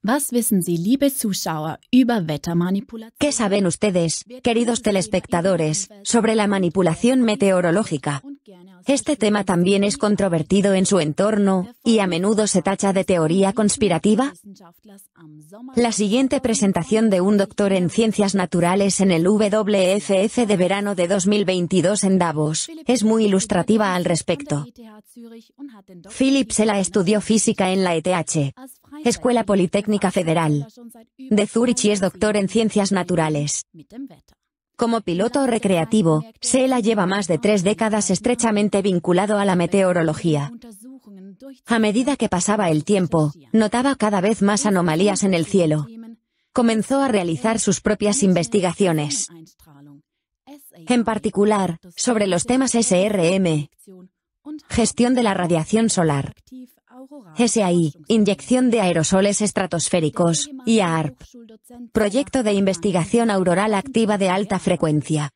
Was wissen Sie, liebe Zuschauer, über Wettermanipulation? ¿Qué saben ustedes, queridos telespectadores, sobre la manipulación meteorológica? Este tema también es controvertido en su entorno, y a menudo se tacha de teoría conspirativa. La siguiente presentación de un doctor en ciencias naturales en el WFF de verano de 2022 en Davos, es muy ilustrativa al respecto. Philip Sela estudió física en la ETH, Escuela Politécnica Federal de Zúrich, y es doctor en ciencias naturales. Como piloto recreativo, Sela lleva más de 3 décadas estrechamente vinculado a la meteorología. A medida que pasaba el tiempo, notaba cada vez más anomalías en el cielo. Comenzó a realizar sus propias investigaciones. En particular, sobre los temas SRM, gestión de la radiación solar, SAI, inyección de aerosoles estratosféricos, y ARP, proyecto de investigación auroral activa de alta frecuencia.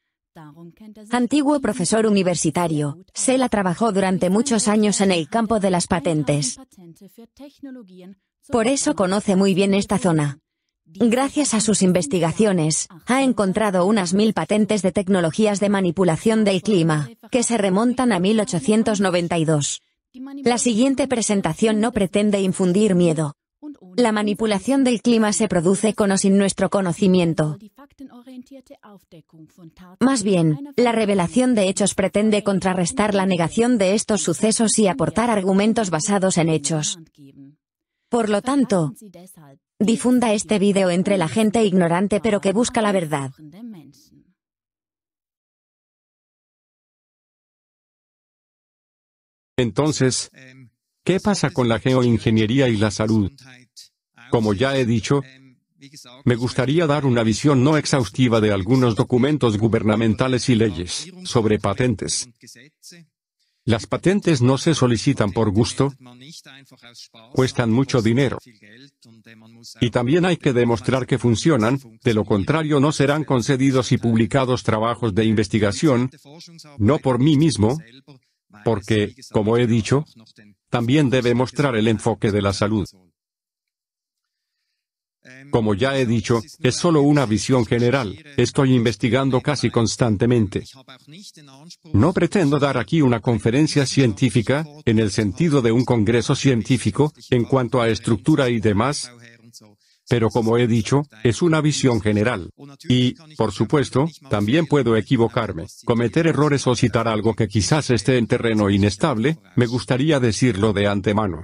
Antiguo profesor universitario, Sela trabajó durante muchos años en el campo de las patentes. Por eso conoce muy bien esta zona. Gracias a sus investigaciones, ha encontrado unas 1000 patentes de tecnologías de manipulación del clima, que se remontan a 1892. La siguiente presentación no pretende infundir miedo. La manipulación del clima se produce con o sin nuestro conocimiento. Más bien, la revelación de hechos pretende contrarrestar la negación de estos sucesos y aportar argumentos basados en hechos. Por lo tanto, difunda este vídeo entre la gente ignorante pero que busca la verdad. Entonces, ¿qué pasa con la geoingeniería y la salud? Como ya he dicho, me gustaría dar una visión no exhaustiva de algunos documentos gubernamentales y leyes sobre patentes. Las patentes no se solicitan por gusto, cuestan mucho dinero. Y también hay que demostrar que funcionan, de lo contrario no serán concedidos y publicados trabajos de investigación, no por mí mismo, porque, como he dicho, también debe mostrar el enfoque de la salud. Como ya he dicho, es solo una visión general, estoy investigando casi constantemente. No pretendo dar aquí una conferencia científica, en el sentido de un congreso científico, en cuanto a estructura y demás, pero como he dicho, es una visión general. Y, por supuesto, también puedo equivocarme, cometer errores o citar algo que quizás esté en terreno inestable, me gustaría decirlo de antemano.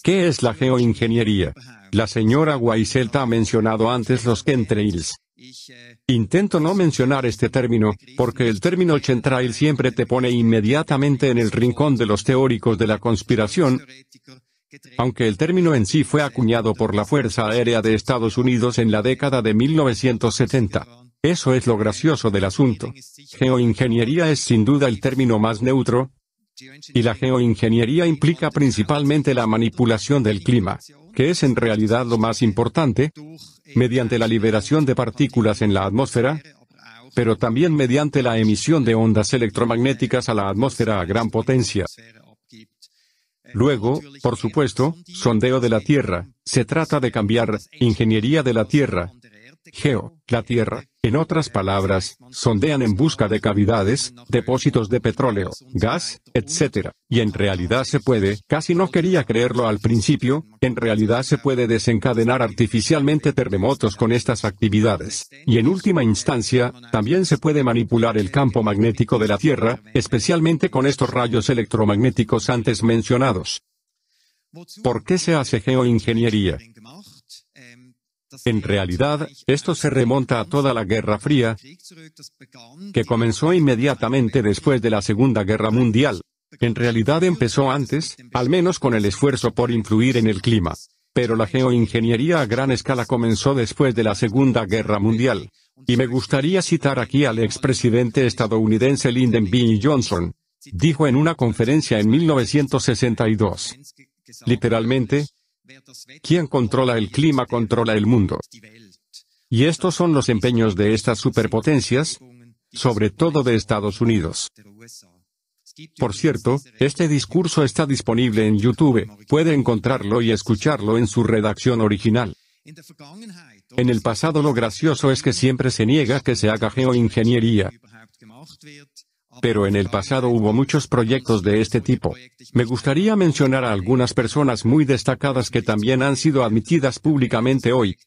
¿Qué es la geoingeniería? La señora Weiselt ha mencionado antes los chemtrails. Intento no mencionar este término, porque el término chemtrail siempre te pone inmediatamente en el rincón de los teóricos de la conspiración, aunque el término en sí fue acuñado por la Fuerza Aérea de Estados Unidos en la década de 1970. Eso es lo gracioso del asunto. Geoingeniería es sin duda el término más neutro, y la geoingeniería implica principalmente la manipulación del clima, que es en realidad lo más importante, mediante la liberación de partículas en la atmósfera, pero también mediante la emisión de ondas electromagnéticas a la atmósfera a gran potencia. Luego, por supuesto, sondeo de la Tierra. Se trata de cambiar, ingeniería de la Tierra. Geo, la Tierra. En otras palabras, sondean en busca de cavidades, depósitos de petróleo, gas, etc. Y en realidad se puede, casi no quería creerlo al principio, en realidad se puede desencadenar artificialmente terremotos con estas actividades. Y en última instancia, también se puede manipular el campo magnético de la Tierra, especialmente con estos rayos electromagnéticos antes mencionados. ¿Por qué se hace geoingeniería? En realidad, esto se remonta a toda la Guerra Fría, que comenzó inmediatamente después de la Segunda Guerra Mundial. En realidad empezó antes, al menos con el esfuerzo por influir en el clima. Pero la geoingeniería a gran escala comenzó después de la Segunda Guerra Mundial. Y me gustaría citar aquí al expresidente estadounidense Lyndon B. Johnson. Dijo en una conferencia en 1962. Literalmente, quien controla el clima controla el mundo. Y estos son los empeños de estas superpotencias, sobre todo de Estados Unidos. Por cierto, este discurso está disponible en YouTube, puede encontrarlo y escucharlo en su redacción original. En el pasado lo gracioso es que siempre se niega que se haga geoingeniería. Pero en el pasado hubo muchos proyectos de este tipo. Me gustaría mencionar a algunas personas muy destacadas que también han sido admitidas públicamente hoy.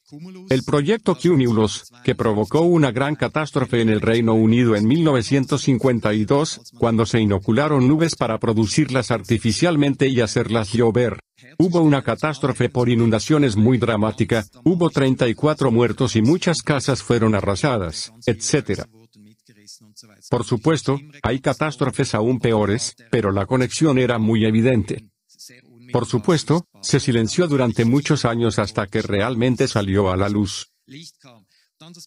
El proyecto Cumulus, que provocó una gran catástrofe en el Reino Unido en 1952, cuando se inocularon nubes para producirlas artificialmente y hacerlas llover. Hubo una catástrofe por inundaciones muy dramática, hubo 34 muertos y muchas casas fueron arrasadas, etc. Por supuesto, hay catástrofes aún peores, pero la conexión era muy evidente. Por supuesto, se silenció durante muchos años hasta que realmente salió a la luz.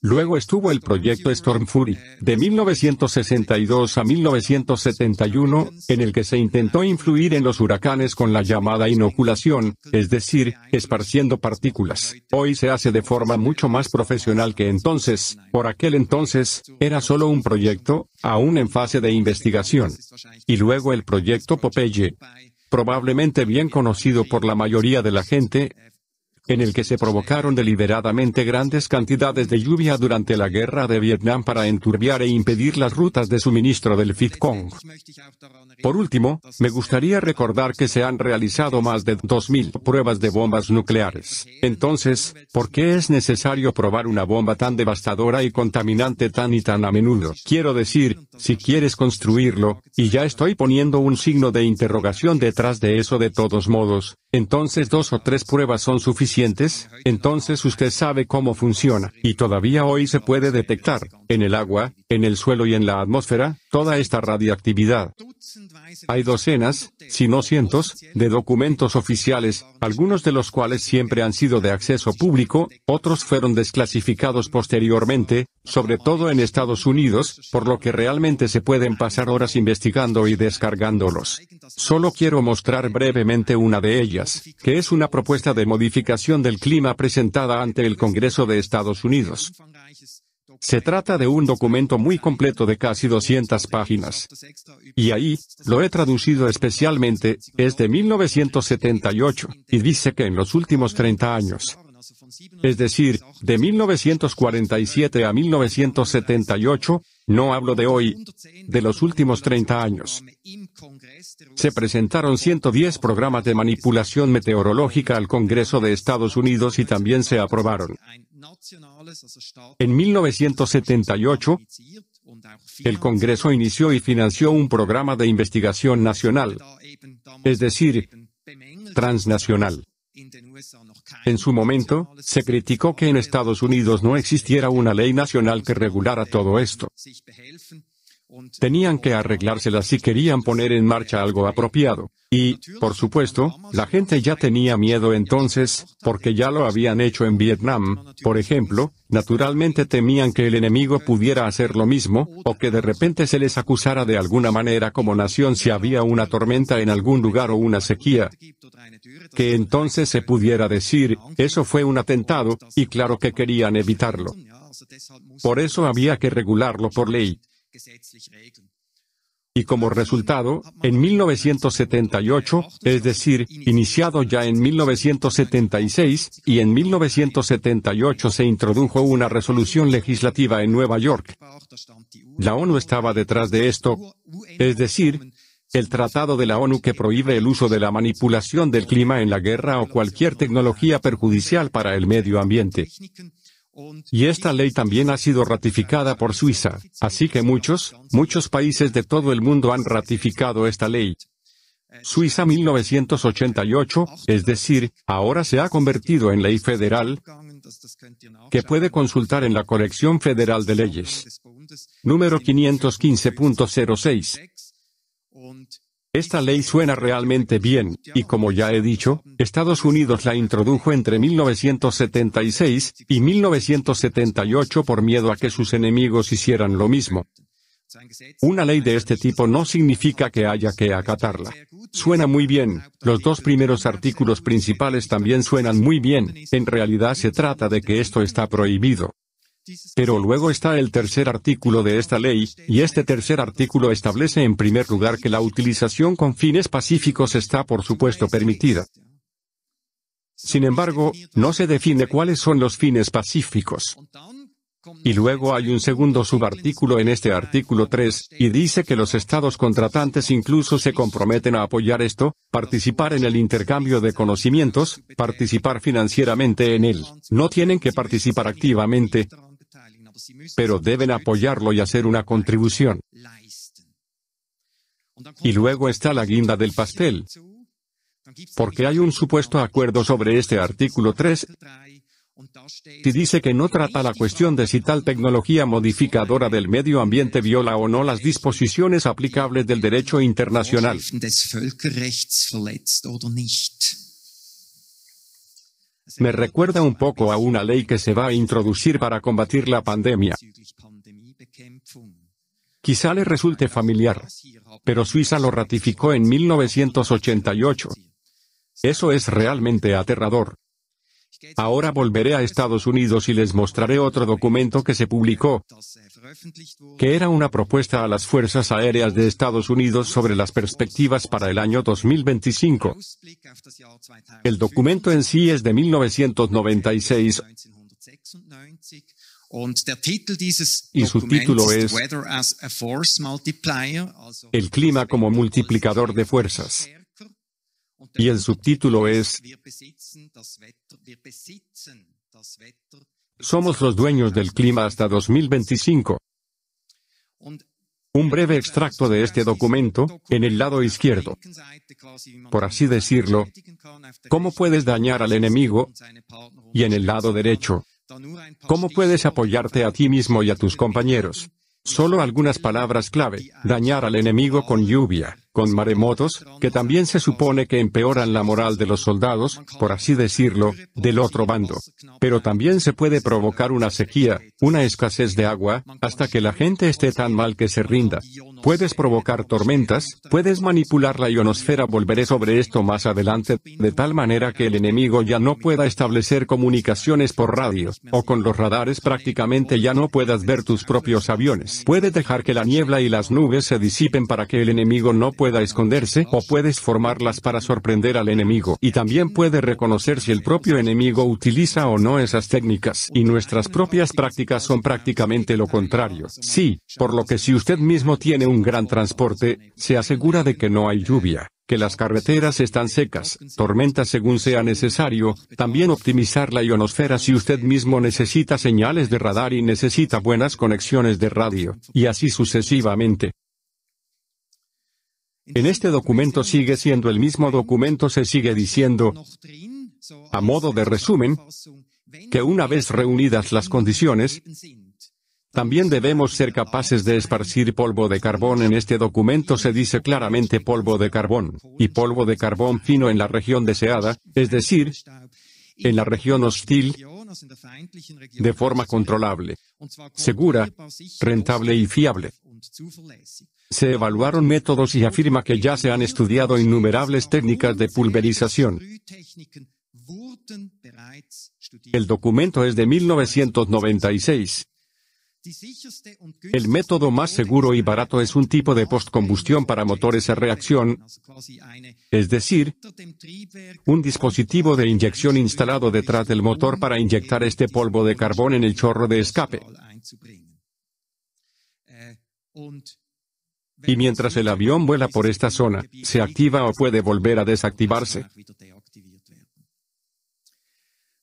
Luego estuvo el proyecto Storm Fury, de 1962 a 1971, en el que se intentó influir en los huracanes con la llamada inoculación, es decir, esparciendo partículas. Hoy se hace de forma mucho más profesional que entonces. Por aquel entonces, era solo un proyecto, aún en fase de investigación. Y luego el proyecto Popeye, probablemente bien conocido por la mayoría de la gente, en el que se provocaron deliberadamente grandes cantidades de lluvia durante la guerra de Vietnam para enturbiar e impedir las rutas de suministro del Vietcong. Por último, me gustaría recordar que se han realizado más de 2000 pruebas de bombas nucleares. Entonces, ¿por qué es necesario probar una bomba tan devastadora y contaminante tan y tan a menudo? Quiero decir, si quieres construirlo, y ya estoy poniendo un signo de interrogación detrás de eso de todos modos, entonces 2 o 3 pruebas son suficientes, entonces usted sabe cómo funciona, y todavía hoy se puede detectar, en el agua, en el suelo y en la atmósfera, toda esta radiactividad. Hay docenas, si no cientos, de documentos oficiales, algunos de los cuales siempre han sido de acceso público, otros fueron desclasificados posteriormente, sobre todo en Estados Unidos, por lo que realmente se pueden pasar horas investigando y descargándolos. Solo quiero mostrar brevemente una de ellas, que es una propuesta de modificación del clima presentada ante el Congreso de Estados Unidos. Se trata de un documento muy completo de casi 200 páginas. Y ahí, lo he traducido especialmente, es de 1978, y dice que en los últimos 30 años, es decir, de 1947 a 1978, no hablo de hoy, de los últimos 30 años. Se presentaron 110 programas de manipulación meteorológica al Congreso de Estados Unidos y también se aprobaron. En 1978, el Congreso inició y financió un programa de investigación nacional, es decir, transnacional. En su momento, se criticó que en Estados Unidos no existiera una ley nacional que regulara todo esto. Tenían que arreglárselas si querían poner en marcha algo apropiado. Y, por supuesto, la gente ya tenía miedo entonces, porque ya lo habían hecho en Vietnam, por ejemplo, naturalmente temían que el enemigo pudiera hacer lo mismo, o que de repente se les acusara de alguna manera como nación si había una tormenta en algún lugar o una sequía. Que entonces se pudiera decir, eso fue un atentado, y claro que querían evitarlo. Por eso había que regularlo por ley. Y como resultado, en 1978, es decir, iniciado ya en 1976, y en 1978 se introdujo una resolución legislativa en Nueva York. La ONU estaba detrás de esto, es decir, el Tratado de la ONU que prohíbe el uso de la manipulación del clima en la guerra o cualquier tecnología perjudicial para el medio ambiente. Y esta ley también ha sido ratificada por Suiza, así que muchos países de todo el mundo han ratificado esta ley. Suiza 1988, es decir, ahora se ha convertido en ley federal, que puede consultar en la Colección Federal de Leyes. Número 515.06. Esta ley suena realmente bien, y como ya he dicho, Estados Unidos la introdujo entre 1976 y 1978 por miedo a que sus enemigos hicieran lo mismo. Una ley de este tipo no significa que haya que acatarla. Suena muy bien, los 2 primeros artículos principales también suenan muy bien, en realidad se trata de que esto está prohibido. Pero luego está el tercer artículo de esta ley, y este tercer artículo establece en primer lugar que la utilización con fines pacíficos está por supuesto permitida. Sin embargo, no se define cuáles son los fines pacíficos. Y luego hay un segundo subartículo en este artículo 3, y dice que los estados contratantes incluso se comprometen a apoyar esto, participar en el intercambio de conocimientos, participar financieramente en él. No tienen que participar activamente, pero deben apoyarlo y hacer una contribución. Y luego está la guinda del pastel, porque hay un supuesto acuerdo sobre este artículo 3, y dice que no trata la cuestión de si tal tecnología modificadora del medio ambiente viola o no las disposiciones aplicables del derecho internacional. Me recuerda un poco a una ley que se va a introducir para combatir la pandemia. Quizá le resulte familiar, pero Suiza lo ratificó en 1988. Eso es realmente aterrador. Ahora volveré a Estados Unidos y les mostraré otro documento que se publicó, que era una propuesta a las Fuerzas Aéreas de Estados Unidos sobre las perspectivas para el año 2025. El documento en sí es de 1996, y su título es El clima como multiplicador de fuerzas. Y el subtítulo es Somos los dueños del clima hasta 2025. Un breve extracto de este documento, en el lado izquierdo. Por así decirlo, ¿cómo puedes dañar al enemigo? Y en el lado derecho, ¿cómo puedes apoyarte a ti mismo y a tus compañeros? Solo algunas palabras clave: dañar al enemigo con lluvia, con maremotos, que también se supone que empeoran la moral de los soldados, por así decirlo, del otro bando. Pero también se puede provocar una sequía, una escasez de agua, hasta que la gente esté tan mal que se rinda. Puedes provocar tormentas, puedes manipular la ionosfera. Volveré sobre esto más adelante, de tal manera que el enemigo ya no pueda establecer comunicaciones por radio, o con los radares prácticamente ya no puedas ver tus propios aviones. Puedes dejar que la niebla y las nubes se disipen para que el enemigo no pueda esconderse, o puedes formarlas para sorprender al enemigo. Y también puedes reconocer si el propio enemigo utiliza o no esas técnicas. Y nuestras propias prácticas son prácticamente lo contrario. Sí, por lo que si usted mismo tiene un gran transporte, se asegura de que no hay lluvia, que las carreteras están secas, tormentas según sea necesario, también optimizar la ionosfera si usted mismo necesita señales de radar y necesita buenas conexiones de radio, y así sucesivamente. En este documento sigue siendo el mismo documento, se sigue diciendo, a modo de resumen, que una vez reunidas las condiciones, también debemos ser capaces de esparcir polvo de carbón. En este documento se dice claramente polvo de carbón, y polvo de carbón fino en la región deseada, es decir, en la región hostil, de forma controlable, segura, rentable y fiable. Se evaluaron métodos y afirma que ya se han estudiado innumerables técnicas de pulverización. El documento es de 1996. El método más seguro y barato es un tipo de postcombustión para motores a reacción, es decir, un dispositivo de inyección instalado detrás del motor para inyectar este polvo de carbón en el chorro de escape. Y mientras el avión vuela por esta zona, se activa o puede volver a desactivarse.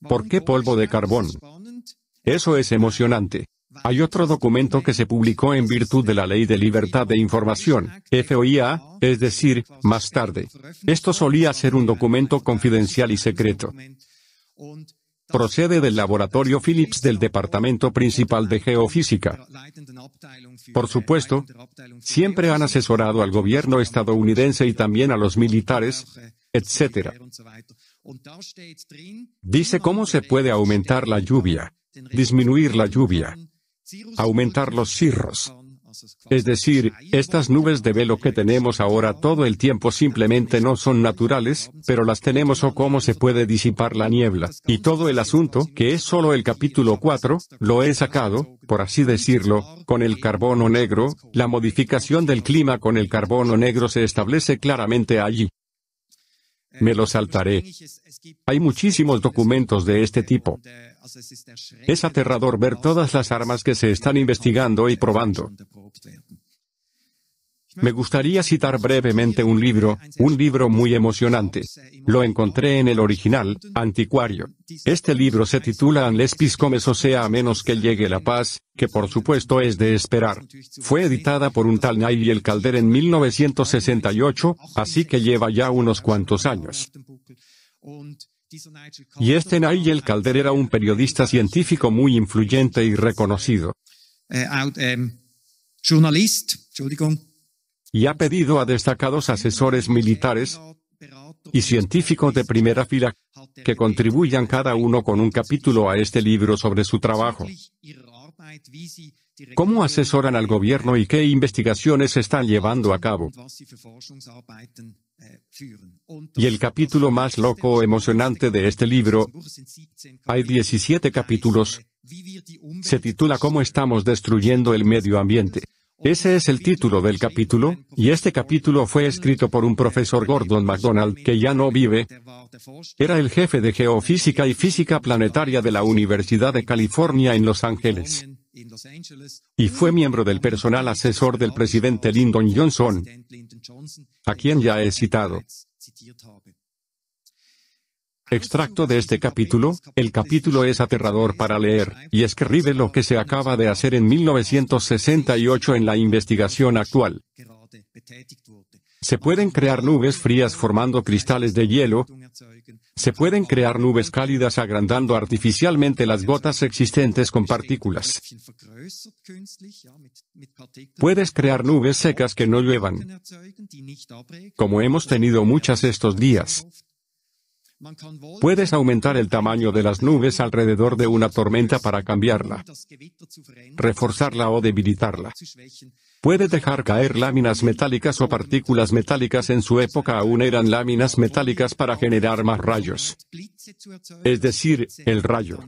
¿Por qué polvo de carbón? Eso es emocionante. Hay otro documento que se publicó en virtud de la Ley de Libertad de Información, FOIA, es decir, más tarde. Esto solía ser un documento confidencial y secreto. Procede del laboratorio Phillips del Departamento Principal de Geofísica. Por supuesto, siempre han asesorado al gobierno estadounidense y también a los militares, etc. Dice cómo se puede aumentar la lluvia, disminuir la lluvia, aumentar los cirros, Es decir, estas nubes de velo que tenemos ahora todo el tiempo simplemente no son naturales, pero las tenemos o cómo se puede disipar la niebla. Y todo el asunto, que es solo el capítulo 4, lo he sacado, por así decirlo, con el carbono negro. La modificación del clima con el carbono negro se establece claramente allí. Me lo saltaré. Hay muchísimos documentos de este tipo. Es aterrador ver todas las armas que se están investigando y probando. Me gustaría citar brevemente un libro muy emocionante. Lo encontré en el original, anticuario. Este libro se titula Unless Peace Comes, o sea, a menos que llegue la paz, que por supuesto es de esperar. Fue editada por un tal Nigel Calder en 1968, así que lleva ya unos cuantos años. Y este Nigel Calder era un periodista científico muy influyente y reconocido. Y ha pedido a destacados asesores militares y científicos de primera fila que contribuyan cada uno con un capítulo a este libro sobre su trabajo. ¿Cómo asesoran al gobierno y qué investigaciones están llevando a cabo? Y el capítulo más loco o emocionante de este libro, hay 17 capítulos, se titula ¿Cómo estamos destruyendo el medio ambiente? Ese es el título del capítulo, y este capítulo fue escrito por un profesor Gordon MacDonald, que ya no vive. Era el jefe de geofísica y física planetaria de la Universidad de California en Los Ángeles. Y fue miembro del personal asesor del presidente Lyndon Johnson, a quien ya he citado. Extracto de este capítulo: el capítulo es aterrador para leer, y escribe lo que se acaba de hacer en 1968 en la investigación actual. Se pueden crear nubes frías formando cristales de hielo. Se pueden crear nubes cálidas agrandando artificialmente las gotas existentes con partículas. Puedes crear nubes secas que no lluevan, como hemos tenido muchas estos días. Puedes aumentar el tamaño de las nubes alrededor de una tormenta para cambiarla, reforzarla o debilitarla. Puede dejar caer láminas metálicas o partículas metálicas. En su época aún eran láminas metálicas para generar más rayos. Es decir, el rayo,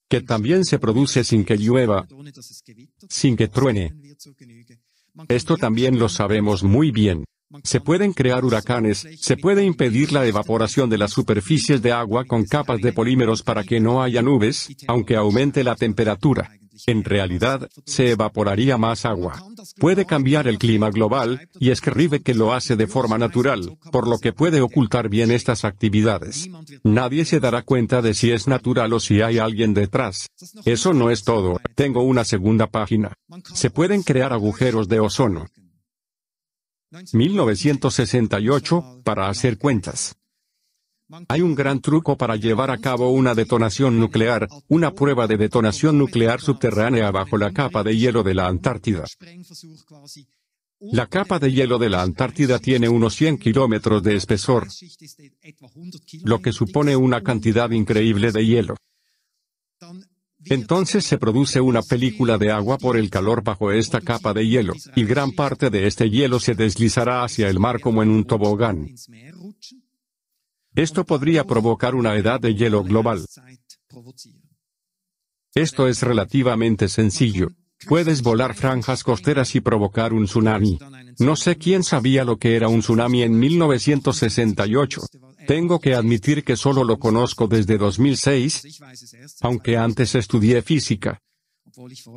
que también se produce sin que llueva, sin que truene. Esto también lo sabemos muy bien. Se pueden crear huracanes, se puede impedir la evaporación de las superficies de agua con capas de polímeros para que no haya nubes, aunque aumente la temperatura. En realidad, se evaporaría más agua. Puede cambiar el clima global, y escribe que lo hace de forma natural, por lo que puede ocultar bien estas actividades. Nadie se dará cuenta de si es natural o si hay alguien detrás. Eso no es todo, tengo una segunda página. Se pueden crear agujeros de ozono. 1968, para hacer cuentas. Hay un gran truco para llevar a cabo una detonación nuclear, una prueba de detonación nuclear subterránea bajo la capa de hielo de la Antártida. La capa de hielo de la Antártida tiene unos 100 kilómetros de espesor, lo que supone una cantidad increíble de hielo. Entonces se produce una película de agua por el calor bajo esta capa de hielo, y gran parte de este hielo se deslizará hacia el mar como en un tobogán. Esto podría provocar una edad de hielo global. Esto es relativamente sencillo. Puedes volar franjas costeras y provocar un tsunami. No sé quién sabía lo que era un tsunami en 1968. Tengo que admitir que solo lo conozco desde 2006, aunque antes estudié física.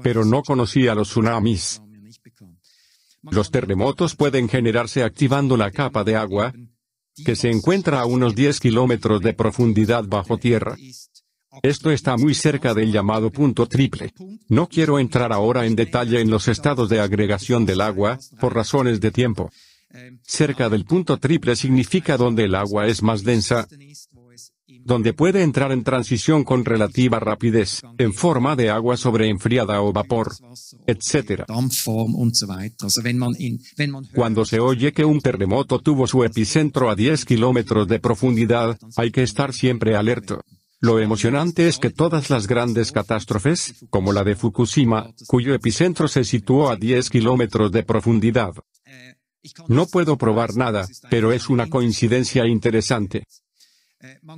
Pero no conocía los tsunamis. Los terremotos pueden generarse activando la capa de agua, que se encuentra a unos 10 kilómetros de profundidad bajo tierra. Esto está muy cerca del llamado punto triple. No quiero entrar ahora en detalle en los estados de agregación del agua, por razones de tiempo. Cerca del punto triple significa donde el agua es más densa, donde puede entrar en transición con relativa rapidez, en forma de agua sobreenfriada o vapor, etc. Cuando se oye que un terremoto tuvo su epicentro a 10 kilómetros de profundidad, hay que estar siempre alerta. Lo emocionante es que todas las grandes catástrofes, como la de Fukushima, cuyo epicentro se situó a 10 kilómetros de profundidad. No puedo probar nada, pero es una coincidencia interesante.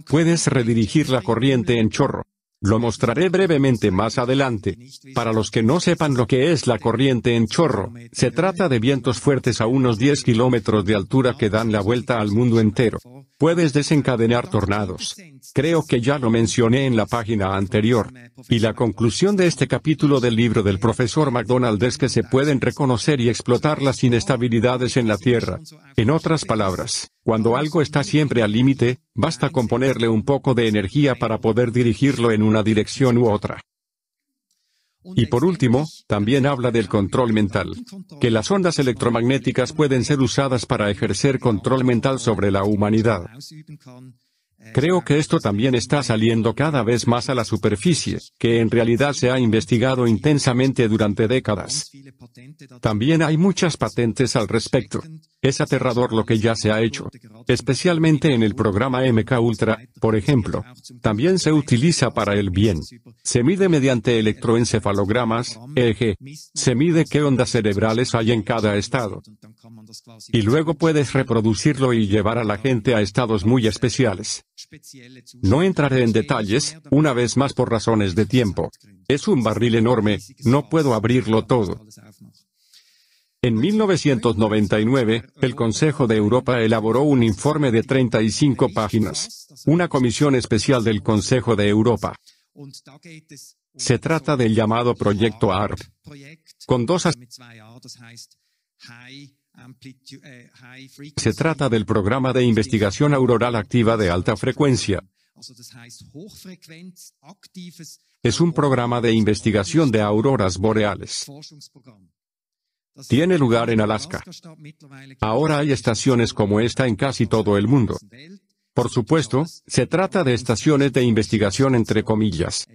Puedes redirigir la corriente en chorro. Lo mostraré brevemente más adelante. Para los que no sepan lo que es la corriente en chorro, se trata de vientos fuertes a unos 10 kilómetros de altura que dan la vuelta al mundo entero. Puedes desencadenar tornados. Creo que ya lo mencioné en la página anterior. Y la conclusión de este capítulo del libro del profesor McDonald es que se pueden reconocer y explotar las inestabilidades en la Tierra. En otras palabras, cuando algo está siempre al límite, basta con ponerle un poco de energía para poder dirigirlo en una dirección u otra. Y por último, también habla del control mental, que las ondas electromagnéticas pueden ser usadas para ejercer control mental sobre la humanidad. Creo que esto también está saliendo cada vez más a la superficie, que en realidad se ha investigado intensamente durante décadas. También hay muchas patentes al respecto. Es aterrador lo que ya se ha hecho, especialmente en el programa MK Ultra, por ejemplo. También se utiliza para el bien. Se mide mediante electroencefalogramas, EEG. Se mide qué ondas cerebrales hay en cada estado. Y luego puedes reproducirlo y llevar a la gente a estados muy especiales. No entraré en detalles, una vez más por razones de tiempo. Es un barril enorme, no puedo abrirlo todo. En 1999, el Consejo de Europa elaboró un informe de 35 páginas. Una comisión especial del Consejo de Europa. Se trata del llamado Proyecto ARP. Con dos Se trata del Programa de Investigación Auroral Activa de Alta Frecuencia. Es un programa de investigación de auroras boreales. Tiene lugar en Alaska. Ahora hay estaciones como esta en casi todo el mundo. Por supuesto, se trata de estaciones de investigación entre comillas.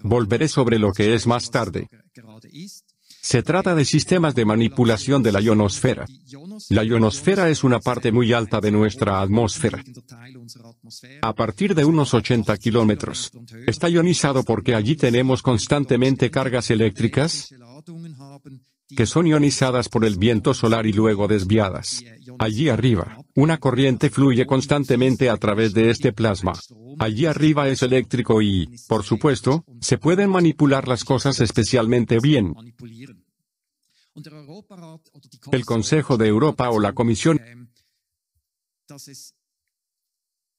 Volveré sobre lo que es más tarde. Se trata de sistemas de manipulación de la ionosfera. La ionosfera es una parte muy alta de nuestra atmósfera. A partir de unos 80 kilómetros. Está ionizado porque allí tenemos constantemente cargas eléctricas que son ionizadas por el viento solar y luego desviadas. Allí arriba, una corriente fluye constantemente a través de este plasma. Allí arriba es eléctrico y, por supuesto, se pueden manipular las cosas especialmente bien. El Consejo de Europa o la Comisión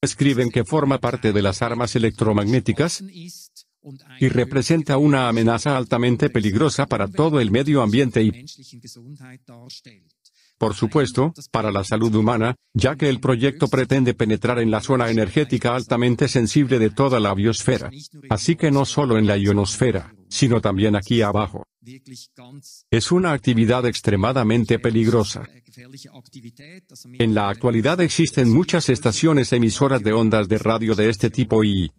escriben que forma parte de las armas electromagnéticas y representa una amenaza altamente peligrosa para todo el medio ambiente y, por supuesto, para la salud humana, ya que el proyecto pretende penetrar en la zona energética altamente sensible de toda la biosfera. Así que no solo en la ionosfera, sino también aquí abajo. Es una actividad extremadamente peligrosa. En la actualidad existen muchas estaciones emisoras de ondas de radio de este tipo y,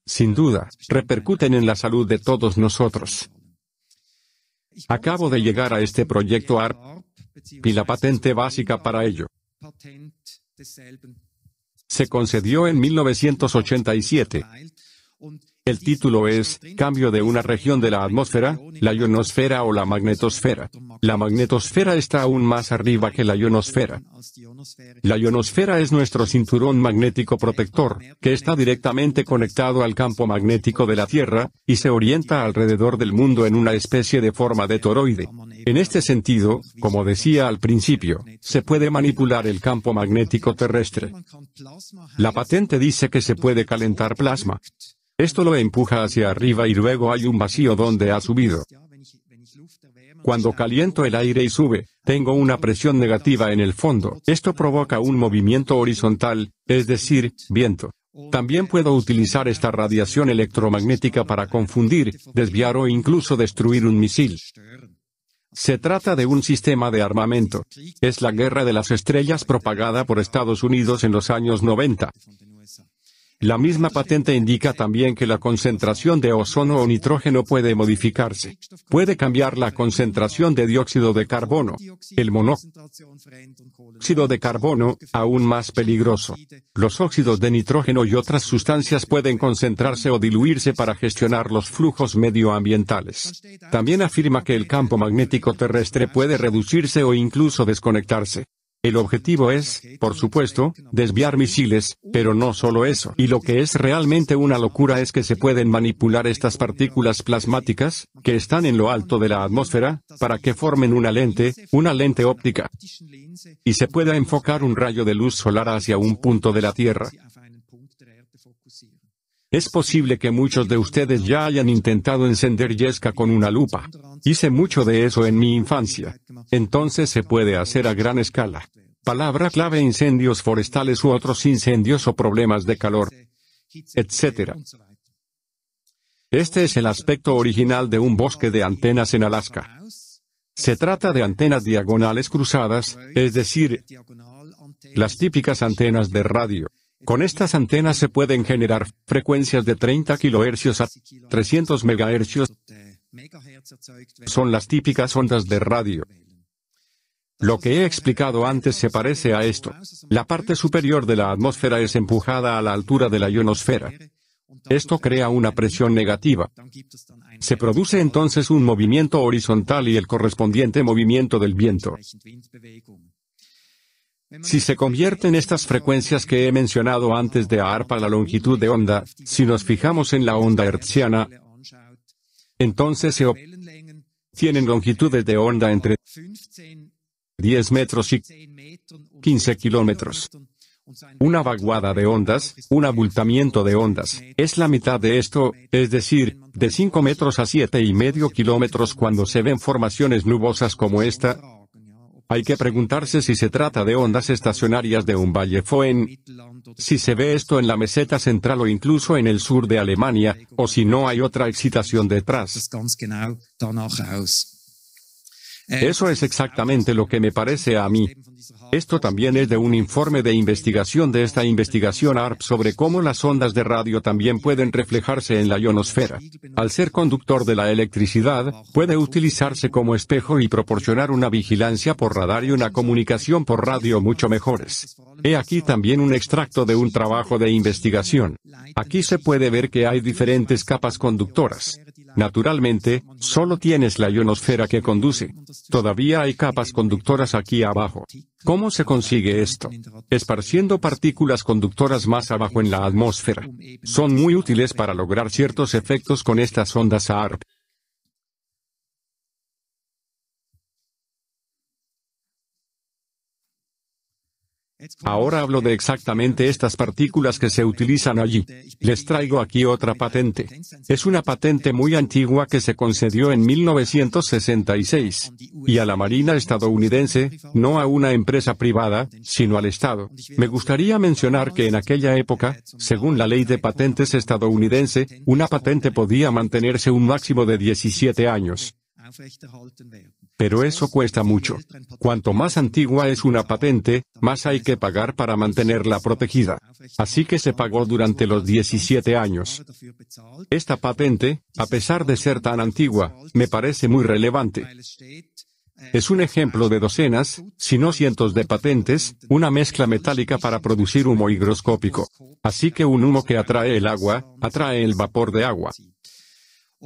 sin duda, repercuten en la salud de todos nosotros. Acabo de llegar a este proyecto ARP y la patente básica para ello se concedió en 1987. El título es Cambio de una región de la atmósfera, la ionosfera o la magnetosfera. La magnetosfera está aún más arriba que la ionosfera. La ionosfera es nuestro cinturón magnético protector, que está directamente conectado al campo magnético de la Tierra, y se orienta alrededor del mundo en una especie de forma de toroide. En este sentido, como decía al principio, se puede manipular el campo magnético terrestre. La patente dice que se puede calentar plasma. Esto lo empuja hacia arriba y luego hay un vacío donde ha subido. Cuando caliento el aire y sube, tengo una presión negativa en el fondo. Esto provoca un movimiento horizontal, es decir, viento. También puedo utilizar esta radiación electromagnética para confundir, desviar o incluso destruir un misil. Se trata de un sistema de armamento. Es la guerra de las estrellas propagada por Estados Unidos en los años 90. La misma patente indica también que la concentración de ozono o nitrógeno puede modificarse. Puede cambiar la concentración de dióxido de carbono. El monóxido de carbono, aún más peligroso. Los óxidos de nitrógeno y otras sustancias pueden concentrarse o diluirse para gestionar los flujos medioambientales. También afirma que el campo magnético terrestre puede reducirse o incluso desconectarse. El objetivo es, por supuesto, desviar misiles, pero no solo eso. Y lo que es realmente una locura es que se pueden manipular estas partículas plasmáticas, que están en lo alto de la atmósfera, para que formen una lente óptica. Y se pueda enfocar un rayo de luz solar hacia un punto de la Tierra. Es posible que muchos de ustedes ya hayan intentado encender yesca con una lupa. Hice mucho de eso en mi infancia. Entonces se puede hacer a gran escala. Palabra clave: incendios forestales u otros incendios o problemas de calor, etc. Este es el aspecto original de un bosque de antenas en Alaska. Se trata de antenas diagonales cruzadas, es decir, las típicas antenas de radio. Con estas antenas se pueden generar frecuencias de 30 kHz a 300 MHz. Son las típicas ondas de radio. Lo que he explicado antes se parece a esto. La parte superior de la atmósfera es empujada a la altura de la ionosfera. Esto crea una presión negativa. Se produce entonces un movimiento horizontal y el correspondiente movimiento del viento. Si se convierten estas frecuencias que he mencionado antes de ARP a la longitud de onda, si nos fijamos en la onda hertziana, entonces se obtienen longitudes de onda entre 10 metros y 15 kilómetros. Una vaguada de ondas, un abultamiento de ondas, es la mitad de esto, es decir, de 5 metros a 7,5 kilómetros cuando se ven formaciones nubosas como esta. Hay que preguntarse si se trata de ondas estacionarias de un valle Föhn, si se ve esto en la meseta central o incluso en el sur de Alemania, o si no hay otra excitación detrás. Eso es exactamente lo que me parece a mí. Esto también es de un informe de investigación de esta investigación ARP sobre cómo las ondas de radio también pueden reflejarse en la ionosfera. Al ser conductor de la electricidad, puede utilizarse como espejo y proporcionar una vigilancia por radar y una comunicación por radio mucho mejores. He aquí también un extracto de un trabajo de investigación. Aquí se puede ver que hay diferentes capas conductoras. Naturalmente, solo tienes la ionosfera que conduce. Todavía hay capas conductoras aquí abajo. ¿Cómo se consigue esto? Esparciendo partículas conductoras más abajo en la atmósfera. Son muy útiles para lograr ciertos efectos con estas ondas ARP. Ahora hablo de exactamente estas partículas que se utilizan allí. Les traigo aquí otra patente. Es una patente muy antigua que se concedió en 1966. Y a la Marina estadounidense, no a una empresa privada, sino al Estado. Me gustaría mencionar que en aquella época, según la ley de patentes estadounidense, una patente podía mantenerse un máximo de 17 años. Pero eso cuesta mucho. Cuanto más antigua es una patente, más hay que pagar para mantenerla protegida. Así que se pagó durante los 17 años. Esta patente, a pesar de ser tan antigua, me parece muy relevante. Es un ejemplo de docenas, si no cientos de patentes, una mezcla metálica para producir humo higroscópico. Así que un humo que atrae el agua, atrae el vapor de agua.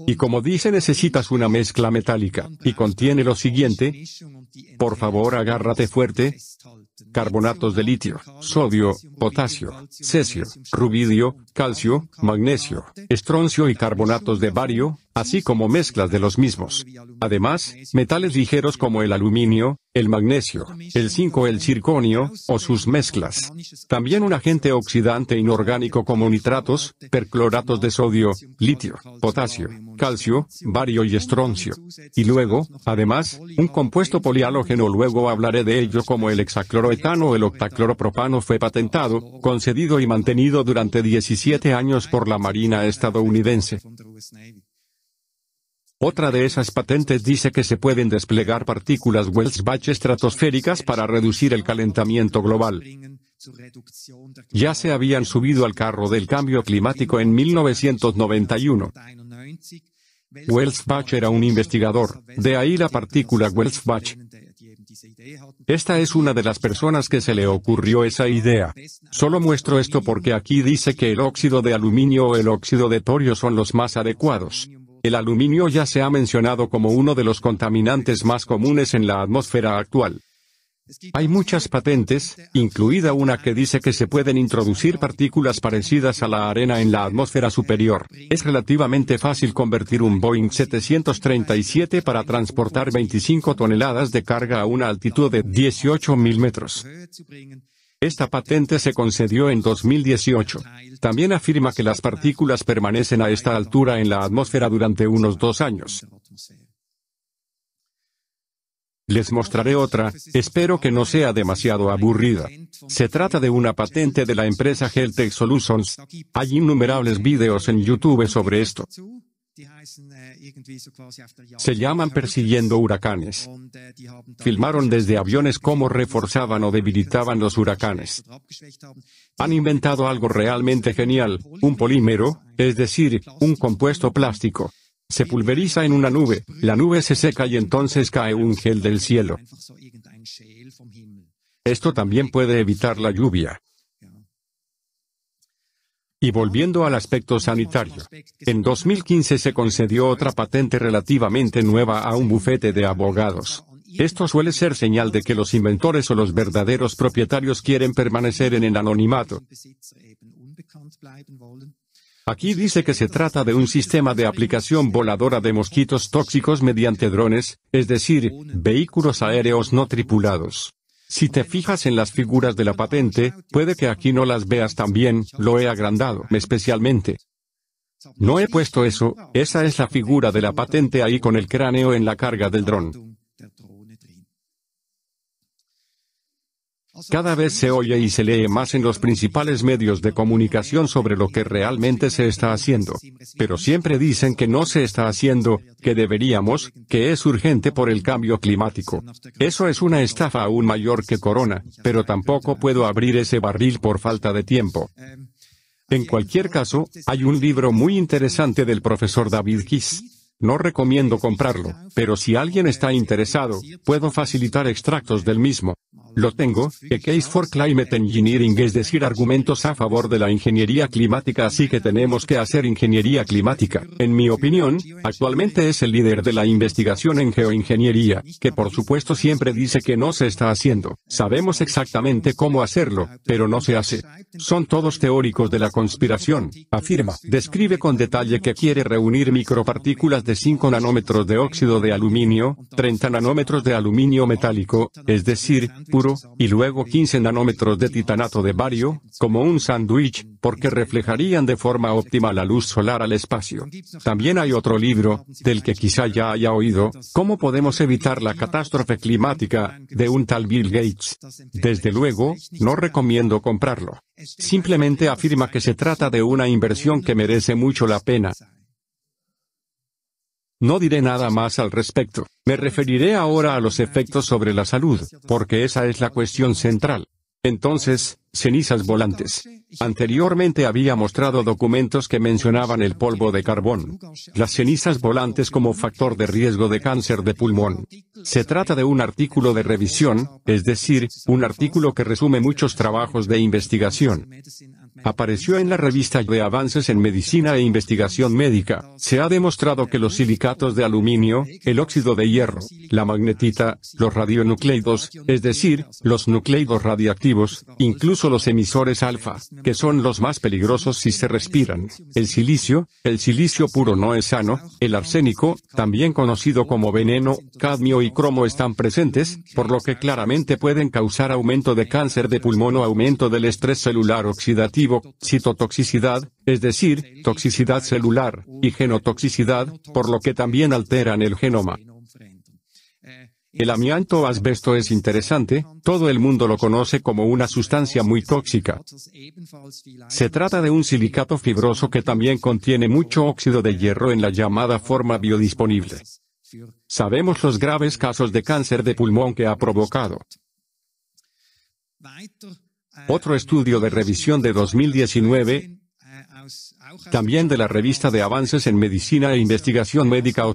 Y como dice, necesitas una mezcla metálica, y contiene lo siguiente. Por favor, agárrate fuerte. Carbonatos de litio, sodio, potasio, cesio, rubidio, calcio, magnesio, estroncio y carbonatos de bario, así como mezclas de los mismos. Además, metales ligeros como el aluminio, el magnesio, el zinc o el circonio, o sus mezclas. También un agente oxidante inorgánico como nitratos, percloratos de sodio, litio, potasio, calcio, bario y estroncio. Y luego, además, un compuesto polihalógeno, luego hablaré de ello, como el hexacloroetano o el octacloropropano, fue patentado, concedido y mantenido durante 17 años por la Marina estadounidense. Otra de esas patentes dice que se pueden desplegar partículas Welsbach estratosféricas para reducir el calentamiento global. Ya se habían subido al carro del cambio climático en 1991. Welsbach era un investigador, de ahí la partícula Welsbach. Esta es una de las personas que se le ocurrió esa idea. Solo muestro esto porque aquí dice que el óxido de aluminio o el óxido de torio son los más adecuados. El aluminio ya se ha mencionado como uno de los contaminantes más comunes en la atmósfera actual. Hay muchas patentes, incluida una que dice que se pueden introducir partículas parecidas a la arena en la atmósfera superior. Es relativamente fácil convertir un Boeing 737 para transportar 25 toneladas de carga a una altitud de 18.000 metros. Esta patente se concedió en 2018. También afirma que las partículas permanecen a esta altura en la atmósfera durante unos 2 años. Les mostraré otra, espero que no sea demasiado aburrida. Se trata de una patente de la empresa Heltech Solutions. Hay innumerables videos en YouTube sobre esto. Se llaman Persiguiendo huracanes. Filmaron desde aviones cómo reforzaban o debilitaban los huracanes. Han inventado algo realmente genial, un polímero, es decir, un compuesto plástico. Se pulveriza en una nube, la nube se seca y entonces cae un gel del cielo. Esto también puede evitar la lluvia. Y volviendo al aspecto sanitario, en 2015 se concedió otra patente relativamente nueva a un bufete de abogados. Esto suele ser señal de que los inventores o los verdaderos propietarios quieren permanecer en el anonimato. Aquí dice que se trata de un sistema de aplicación voladora de mosquitos tóxicos mediante drones, es decir, vehículos aéreos no tripulados. Si te fijas en las figuras de la patente, puede que aquí no las veas tan bien, lo he agrandado especialmente. No he puesto eso, esa es la figura de la patente ahí con el cráneo en la carga del dron. Cada vez se oye y se lee más en los principales medios de comunicación sobre lo que realmente se está haciendo. Pero siempre dicen que no se está haciendo, que deberíamos, que es urgente por el cambio climático. Eso es una estafa aún mayor que Corona, pero tampoco puedo abrir ese barril por falta de tiempo. En cualquier caso, hay un libro muy interesante del profesor David Kiss. No recomiendo comprarlo, pero si alguien está interesado, puedo facilitar extractos del mismo. Lo tengo, A Case for Climate Engineering, es decir, argumentos a favor de la ingeniería climática, así que tenemos que hacer ingeniería climática. En mi opinión, actualmente es el líder de la investigación en geoingeniería, que por supuesto siempre dice que no se está haciendo. Sabemos exactamente cómo hacerlo, pero no se hace. Son todos teóricos de la conspiración, afirma. Describe con detalle que quiere reunir micropartículas de 5 nanómetros de óxido de aluminio, 30 nanómetros de aluminio metálico, es decir, puro, y luego 15 nanómetros de titanato de bario, como un sándwich, porque reflejarían de forma óptima la luz solar al espacio. También hay otro libro, del que quizá ya haya oído, ¿Cómo podemos evitar la catástrofe climática?, de un tal Bill Gates. Desde luego, no recomiendo comprarlo. Simplemente afirma que se trata de una inversión que merece mucho la pena. No diré nada más al respecto. Me referiré ahora a los efectos sobre la salud, porque esa es la cuestión central. Entonces, cenizas volantes. Anteriormente había mostrado documentos que mencionaban el polvo de carbón. Las cenizas volantes como factor de riesgo de cáncer de pulmón. Se trata de un artículo de revisión, es decir, un artículo que resume muchos trabajos de investigación. Apareció en la revista de Avances en Medicina e Investigación Médica. Se ha demostrado que los silicatos de aluminio, el óxido de hierro, la magnetita, los radionucleidos, es decir, los nucleidos radiactivos, incluso los emisores alfa, que son los más peligrosos si se respiran, el silicio puro no es sano, el arsénico, también conocido como veneno, cadmio y cromo están presentes, por lo que claramente pueden causar aumento de cáncer de pulmón o aumento del estrés celular oxidativo, citotoxicidad, es decir, toxicidad celular, y genotoxicidad, por lo que también alteran el genoma. El amianto o asbesto es interesante, todo el mundo lo conoce como una sustancia muy tóxica. Se trata de un silicato fibroso que también contiene mucho óxido de hierro en la llamada forma biodisponible. Sabemos los graves casos de cáncer de pulmón que ha provocado. Otro estudio de revisión de 2019, también de la revista de Avances en Medicina e Investigación Médica.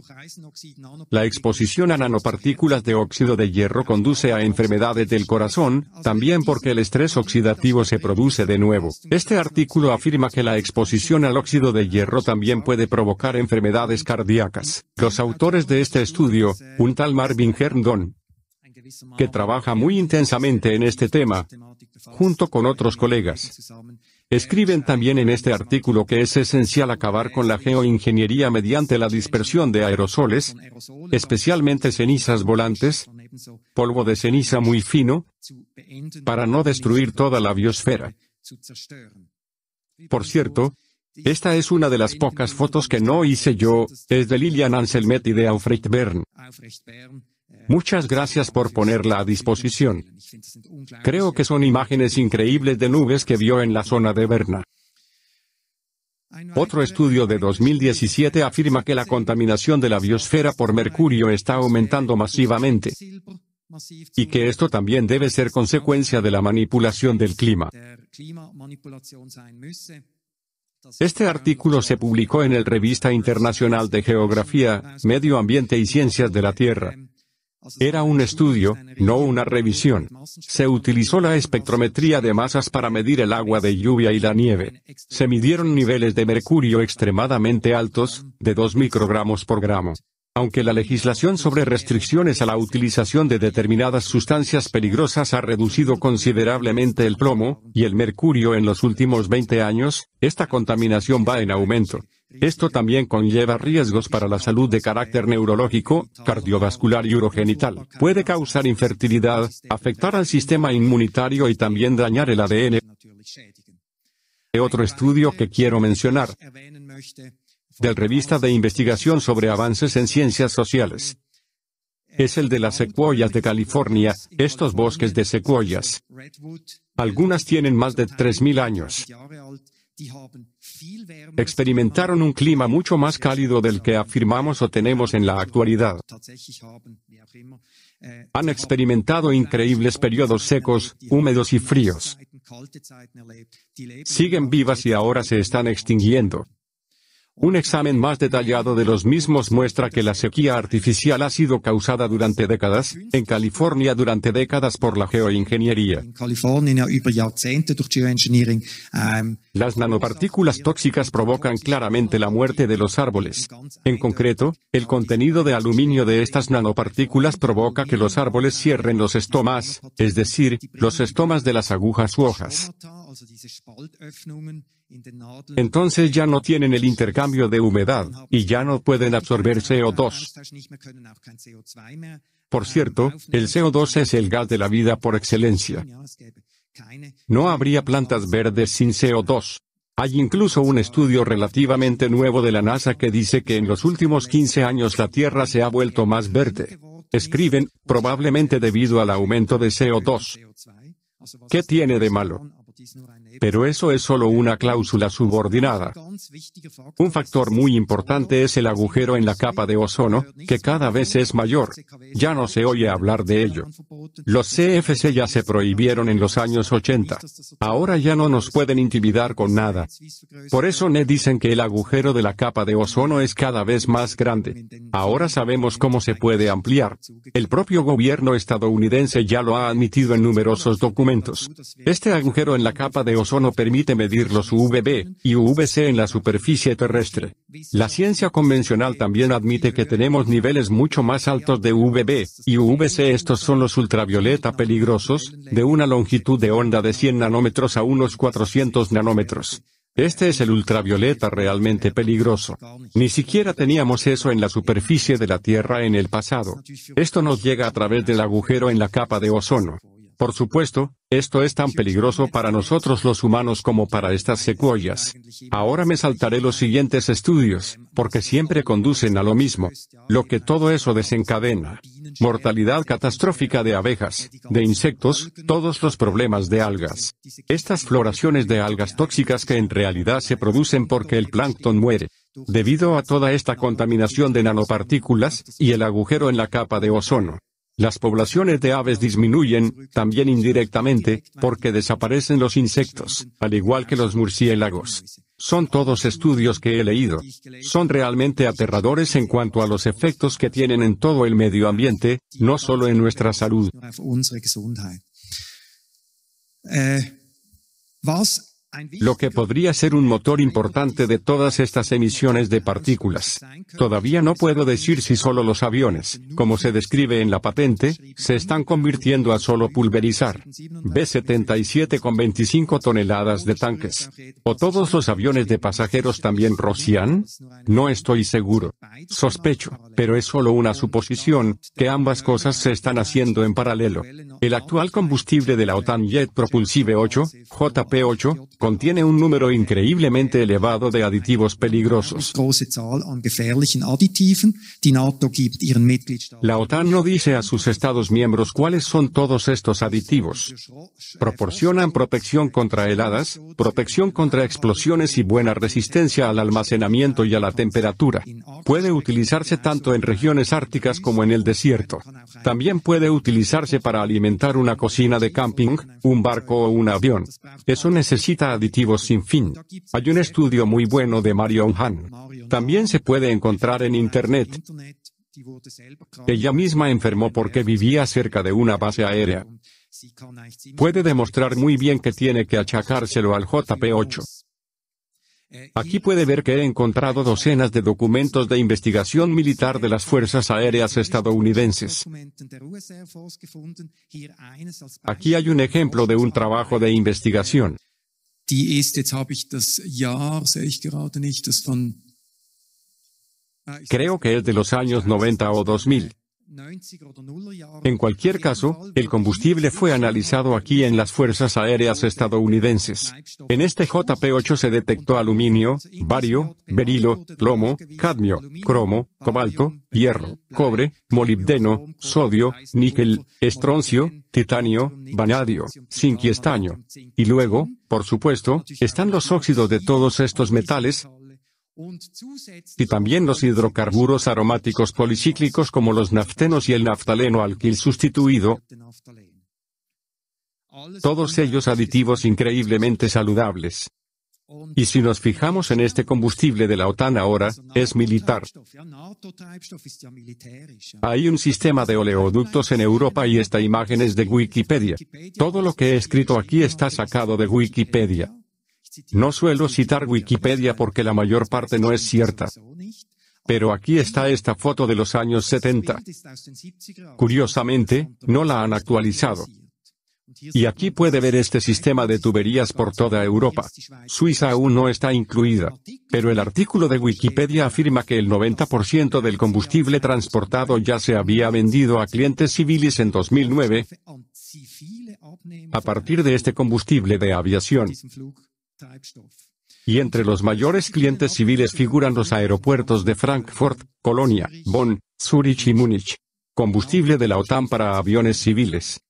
La exposición a nanopartículas de óxido de hierro conduce a enfermedades del corazón, también porque el estrés oxidativo se produce de nuevo. Este artículo afirma que la exposición al óxido de hierro también puede provocar enfermedades cardíacas. Los autores de este estudio, un tal Marvin Herndon, que trabaja muy intensamente en este tema, junto con otros colegas, escriben también en este artículo que es esencial acabar con la geoingeniería mediante la dispersión de aerosoles, especialmente cenizas volantes, polvo de ceniza muy fino, para no destruir toda la biosfera. Por cierto, esta es una de las pocas fotos que no hice yo, es de Lilian Anselmet y de Aufrecht Bern. Muchas gracias por ponerla a disposición. Creo que son imágenes increíbles de nubes que vio en la zona de Berna. Otro estudio de 2017 afirma que la contaminación de la biosfera por mercurio está aumentando masivamente, y que esto también debe ser consecuencia de la manipulación del clima. Este artículo se publicó en el Revista Internacional de Geografía, Medio Ambiente y Ciencias de la Tierra. Era un estudio, no una revisión. Se utilizó la espectrometría de masas para medir el agua de lluvia y la nieve. Se midieron niveles de mercurio extremadamente altos, de 2 microgramos por gramo. Aunque la legislación sobre restricciones a la utilización de determinadas sustancias peligrosas ha reducido considerablemente el plomo y el mercurio en los últimos 20 años, esta contaminación va en aumento. Esto también conlleva riesgos para la salud de carácter neurológico, cardiovascular y urogenital. Puede causar infertilidad, afectar al sistema inmunitario y también dañar el ADN. Otro estudio que quiero mencionar, del Revista de Investigación sobre Avances en Ciencias Sociales, es el de las secuoyas de California, estos bosques de secuoyas. Algunas tienen más de 3.000 años. Experimentaron un clima mucho más cálido del que afirmamos o tenemos en la actualidad. Han experimentado increíbles periodos secos, húmedos y fríos. Siguen vivas y ahora se están extinguiendo. Un examen más detallado de los mismos muestra que la sequía artificial ha sido causada durante décadas, en California durante décadas por la geoingeniería. Las nanopartículas tóxicas provocan claramente la muerte de los árboles. En concreto, el contenido de aluminio de estas nanopartículas provoca que los árboles cierren los estomas, es decir, los estomas de las agujas u hojas. Entonces ya no tienen el intercambio de humedad, y ya no pueden absorber CO2. Por cierto, el CO2 es el gas de la vida por excelencia. No habría plantas verdes sin CO2. Hay incluso un estudio relativamente nuevo de la NASA que dice que en los últimos 15 años la Tierra se ha vuelto más verde. Escriben, probablemente debido al aumento de CO2. ¿Qué tiene de malo? Pero eso es solo una cláusula subordinada. Un factor muy importante es el agujero en la capa de ozono, que cada vez es mayor. Ya no se oye hablar de ello. Los CFC ya se prohibieron en los años 80. Ahora ya no nos pueden intimidar con nada. Por eso dicen que el agujero de la capa de ozono es cada vez más grande. Ahora sabemos cómo se puede ampliar. El propio gobierno estadounidense ya lo ha admitido en numerosos documentos. Este agujero en la capa de ozono permite medir los UVB y UVC en la superficie terrestre. La ciencia convencional también admite que tenemos niveles mucho más altos de UVB y UVC. Estos son los ultravioleta peligrosos, de una longitud de onda de 100 nanómetros a unos 400 nanómetros. Este es el ultravioleta realmente peligroso. Ni siquiera teníamos eso en la superficie de la Tierra en el pasado. Esto nos llega a través del agujero en la capa de ozono. Por supuesto, esto es tan peligroso para nosotros los humanos como para estas secuoyas. Ahora me saltaré los siguientes estudios, porque siempre conducen a lo mismo. Lo que todo eso desencadena: mortalidad catastrófica de abejas, de insectos, todos los problemas de algas. Estas floraciones de algas tóxicas que en realidad se producen porque el plancton muere. Debido a toda esta contaminación de nanopartículas, y el agujero en la capa de ozono. Las poblaciones de aves disminuyen, también indirectamente, porque desaparecen los insectos, al igual que los murciélagos. Son todos estudios que he leído. Son realmente aterradores en cuanto a los efectos que tienen en todo el medio ambiente, no solo en nuestra salud. Lo que podría ser un motor importante de todas estas emisiones de partículas. Todavía no puedo decir si solo los aviones, como se describe en la patente, se están convirtiendo a solo pulverizar. B-77 con 25 toneladas de tanques. ¿O todos los aviones de pasajeros también rocian? No estoy seguro. Sospecho, pero es solo una suposición, que ambas cosas se están haciendo en paralelo. El actual combustible de la OTAN Jet Propulsive 8, JP-8, contiene un número increíblemente elevado de aditivos peligrosos. La OTAN no dice a sus Estados miembros cuáles son todos estos aditivos. Proporcionan protección contra heladas, protección contra explosiones y buena resistencia al almacenamiento y a la temperatura. Puede utilizarse tanto en regiones árticas como en el desierto. También puede utilizarse para alimentar una cocina de camping, un barco o un avión. Eso necesita aditivos sin fin. Hay un estudio muy bueno de Marion Han. También se puede encontrar en Internet. Ella misma enfermó porque vivía cerca de una base aérea. Puede demostrar muy bien que tiene que achacárselo al JP-8. Aquí puede ver que he encontrado docenas de documentos de investigación militar de las Fuerzas Aéreas estadounidenses. Aquí hay un ejemplo de un trabajo de investigación. Creo que es de los años 90 o 2000. En cualquier caso, el combustible fue analizado aquí en las Fuerzas Aéreas estadounidenses. En este JP-8 se detectó aluminio, bario, berilo, plomo, cadmio, cromo, cobalto, hierro, cobre, molibdeno, sodio, níquel, estroncio, titanio, vanadio, zinc y estaño. Y luego, por supuesto, están los óxidos de todos estos metales, y también los hidrocarburos aromáticos policíclicos como los naftenos y el naftaleno alquil sustituido, todos ellos aditivos increíblemente saludables. Y si nos fijamos en este combustible de la OTAN ahora, es militar. Hay un sistema de oleoductos en Europa y esta imagen es de Wikipedia. Todo lo que he escrito aquí está sacado de Wikipedia. No suelo citar Wikipedia porque la mayor parte no es cierta. Pero aquí está esta foto de los años 70. Curiosamente, no la han actualizado. Y aquí puede ver este sistema de tuberías por toda Europa. Suiza aún no está incluida. Pero el artículo de Wikipedia afirma que el 90% del combustible transportado ya se había vendido a clientes civiles en 2009, a partir de este combustible de aviación. Y entre los mayores clientes civiles figuran los aeropuertos de Frankfurt, Colonia, Bonn, Zúrich y Múnich. Combustible de la OTAN para aviones civiles.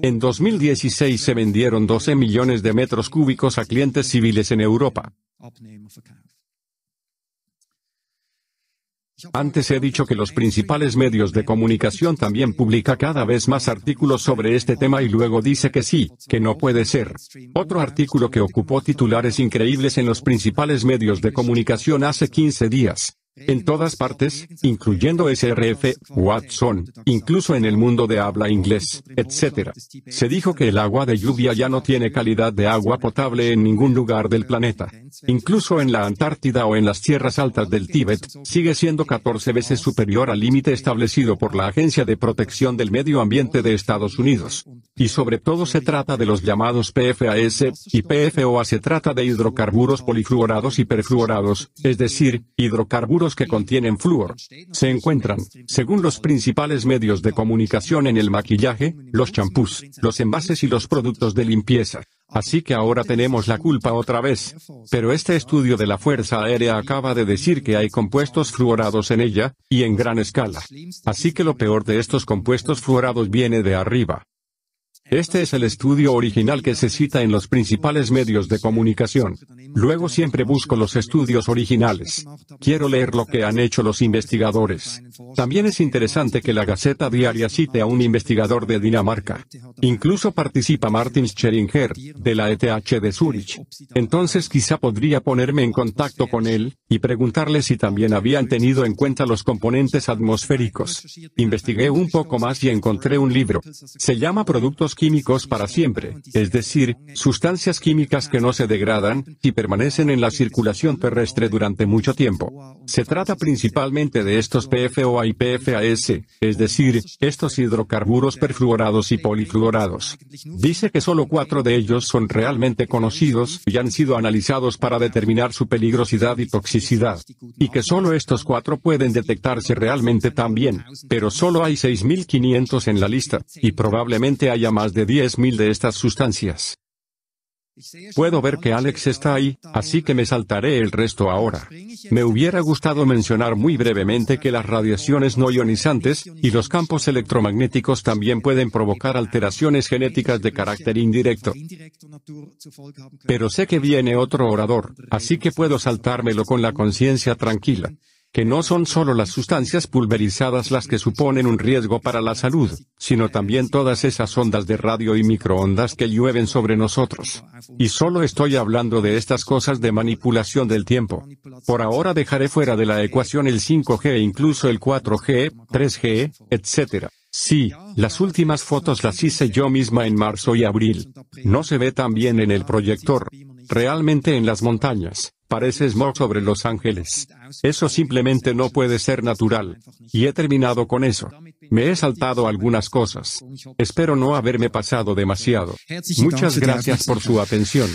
En 2016 se vendieron 12 millones de metros cúbicos a clientes civiles en Europa. Antes he dicho que los principales medios de comunicación también publican cada vez más artículos sobre este tema y luego dice que sí, que no puede ser. Otro artículo que ocupó titulares increíbles en los principales medios de comunicación hace 15 días. En todas partes, incluyendo SRF, Watson, incluso en el mundo de habla inglés, etc. Se dijo que el agua de lluvia ya no tiene calidad de agua potable en ningún lugar del planeta. Incluso en la Antártida o en las tierras altas del Tíbet, sigue siendo 14 veces superior al límite establecido por la Agencia de Protección del Medio Ambiente de Estados Unidos. Y sobre todo se trata de los llamados PFAS, y PFOA se trata de hidrocarburos polifluorados y perfluorados, es decir, hidrocarburos que contienen flúor. Se encuentran, según los principales medios de comunicación, en el maquillaje, los champús, los envases y los productos de limpieza. Así que ahora tenemos la culpa otra vez. Pero este estudio de la Fuerza Aérea acaba de decir que hay compuestos fluorados en ella, y en gran escala. Así que lo peor de estos compuestos fluorados viene de arriba. Este es el estudio original que se cita en los principales medios de comunicación. Luego siempre busco los estudios originales. Quiero leer lo que han hecho los investigadores. También es interesante que la Gaceta Diaria cite a un investigador de Dinamarca. Incluso participa Martin Scheringer, de la ETH de Zúrich. Entonces quizá podría ponerme en contacto con él, y preguntarle si también habían tenido en cuenta los componentes atmosféricos. Investigué un poco más y encontré un libro. Se llama Productos químicos para siempre, es decir, sustancias químicas que no se degradan, y permanecen en la circulación terrestre durante mucho tiempo. Se trata principalmente de estos PFOA y PFAS, es decir, estos hidrocarburos perfluorados y polifluorados. Dice que solo 4 de ellos son realmente conocidos y han sido analizados para determinar su peligrosidad y toxicidad. Y que solo estos 4 pueden detectarse realmente también, pero solo hay 6.500 en la lista, y probablemente haya más de 10.000 de estas sustancias. Puedo ver que Alex está ahí, así que me saltaré el resto ahora. Me hubiera gustado mencionar muy brevemente que las radiaciones no ionizantes y los campos electromagnéticos también pueden provocar alteraciones genéticas de carácter indirecto. Pero sé que viene otro orador, así que puedo saltármelo con la conciencia tranquila. Que no son solo las sustancias pulverizadas las que suponen un riesgo para la salud, sino también todas esas ondas de radio y microondas que llueven sobre nosotros. Y solo estoy hablando de estas cosas de manipulación del tiempo. Por ahora dejaré fuera de la ecuación el 5G e incluso el 4G, 3G, etc. Sí, las últimas fotos las hice yo misma en marzo y abril. No se ve tan bien en el proyector. Realmente en las montañas, parece smog sobre Los Ángeles. Eso simplemente no puede ser natural. Y he terminado con eso. Me he saltado algunas cosas. Espero no haberme pasado demasiado. Muchas gracias por su atención.